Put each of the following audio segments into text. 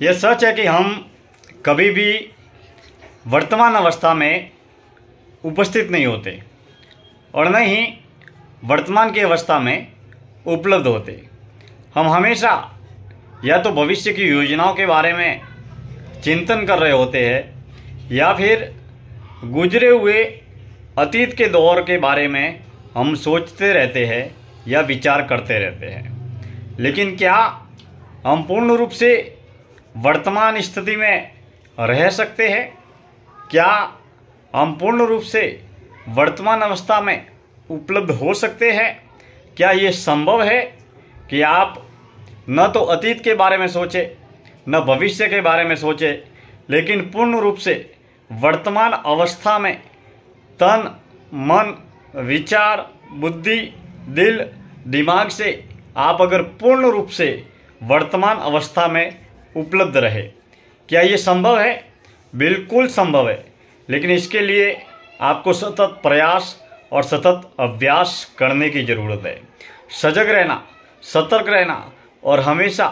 यह सच है कि हम कभी भी वर्तमान अवस्था में उपस्थित नहीं होते और न ही वर्तमान की अवस्था में उपलब्ध होते। हम हमेशा या तो भविष्य की योजनाओं के बारे में चिंतन कर रहे होते हैं या फिर गुजरे हुए अतीत के दौर के बारे में हम सोचते रहते हैं या विचार करते रहते हैं। लेकिन क्या हम पूर्ण रूप से वर्तमान स्थिति में रह सकते हैं? क्या हम पूर्ण रूप से वर्तमान अवस्था में उपलब्ध हो सकते हैं? क्या ये संभव है कि आप न तो अतीत के बारे में सोचें न भविष्य के बारे में सोचें, लेकिन पूर्ण रूप से वर्तमान अवस्था में तन मन विचार बुद्धि दिल दिमाग से आप अगर पूर्ण रूप से वर्तमान अवस्था में उपलब्ध रहे? क्या ये संभव है? बिल्कुल संभव है, लेकिन इसके लिए आपको सतत प्रयास और सतत अभ्यास करने की ज़रूरत है। सजग रहना, सतर्क रहना और हमेशा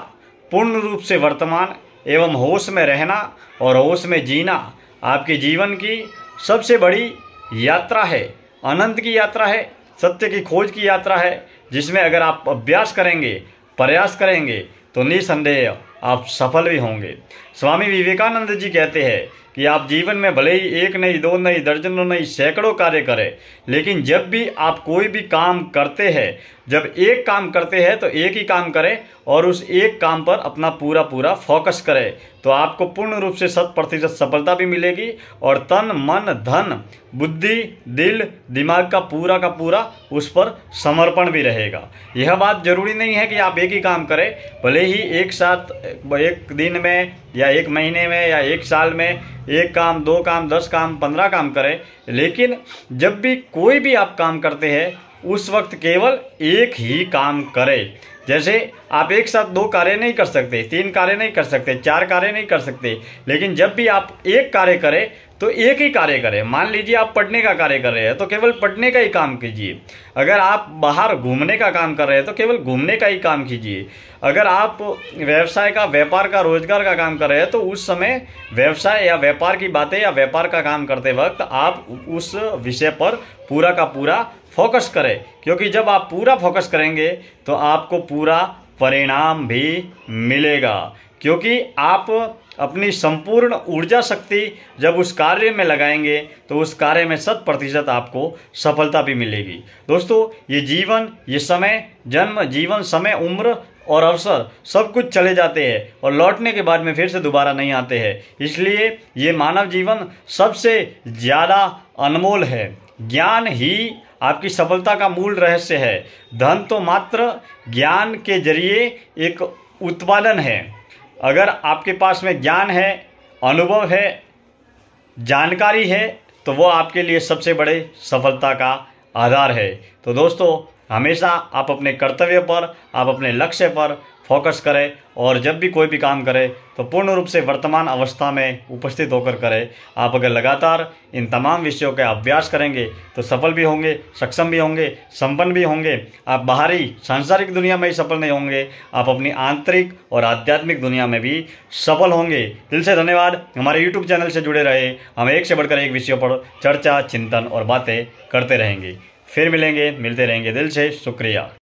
पूर्ण रूप से वर्तमान एवं होश में रहना और होश में जीना आपके जीवन की सबसे बड़ी यात्रा है, अनंत की यात्रा है, सत्य की खोज की यात्रा है, जिसमें अगर आप अभ्यास करेंगे, प्रयास करेंगे तो निसंदेह आप सफल भी होंगे। स्वामी विवेकानंद जी कहते हैं कि आप जीवन में भले ही एक नहीं, दो नहीं, दर्जनों नहीं, सैकड़ों कार्य करें, लेकिन जब भी आप कोई भी काम करते हैं, जब एक काम करते हैं तो एक ही काम करें और उस एक काम पर अपना पूरा फोकस करें, तो आपको पूर्ण रूप से 100% सफलता भी मिलेगी और तन मन धन बुद्धि दिल दिमाग का पूरा उस पर समर्पण भी रहेगा। यह बात जरूरी नहीं है कि आप एक ही काम करें, भले ही एक साथ एक दिन में या एक महीने में या एक साल में एक काम, दो काम, 10 काम, 15 काम करें, लेकिन जब भी कोई भी आप काम करते हैं उस वक्त केवल एक ही काम करें। जैसे आप एक साथ 2 कार्य नहीं कर सकते, 3 कार्य नहीं कर सकते, 4 कार्य नहीं कर सकते, लेकिन जब भी आप एक कार्य करें तो एक ही कार्य करें। मान लीजिए आप पढ़ने का कार्य कर रहे हैं तो केवल पढ़ने का ही काम कीजिए। अगर आप बाहर घूमने का काम कर रहे हैं तो केवल घूमने का ही काम कीजिए। अगर आप व्यवसाय का, व्यापार का, रोजगार का काम कर रहे हैं तो उस समय व्यवसाय या व्यापार की बातें या व्यापार का काम करते वक्त आप उस विषय पर पूरा का पूरा फोकस करें, क्योंकि जब आप पूरा फोकस करेंगे तो आपको पूरा परिणाम भी मिलेगा, क्योंकि आप अपनी संपूर्ण ऊर्जा शक्ति जब उस कार्य में लगाएंगे तो उस कार्य में 100% आपको सफलता भी मिलेगी। दोस्तों, ये जीवन, ये समय, जन्म, जीवन, समय, उम्र और अवसर सब कुछ चले जाते हैं और लौटने के बाद में फिर से दोबारा नहीं आते हैं। इसलिए ये मानव जीवन सबसे ज़्यादा अनमोल है। ज्ञान ही आपकी सफलता का मूल रहस्य है। धन तो मात्र ज्ञान के जरिए एक उत्पादन है। अगर आपके पास में ज्ञान है, अनुभव है, जानकारी है, तो वो आपके लिए सबसे बड़े सफलता का आधार है। तो दोस्तों, हमेशा आप अपने कर्तव्य पर, आप अपने लक्ष्य पर फोकस करें और जब भी कोई भी काम करें तो पूर्ण रूप से वर्तमान अवस्था में उपस्थित होकर करें। आप अगर लगातार इन तमाम विषयों का अभ्यास करेंगे तो सफल भी होंगे, सक्षम भी होंगे, संपन्न भी होंगे। आप बाहरी सांसारिक दुनिया में ही सफल नहीं होंगे, आप अपनी आंतरिक और आध्यात्मिक दुनिया में भी सफल होंगे। दिल से धन्यवाद। हमारे YouTube चैनल से जुड़े रहे। हम एक से बढ़कर एक विषयों पर चर्चा, चिंतन और बातें करते रहेंगे। फिर मिलेंगे, मिलते रहेंगे। दिल से शुक्रिया।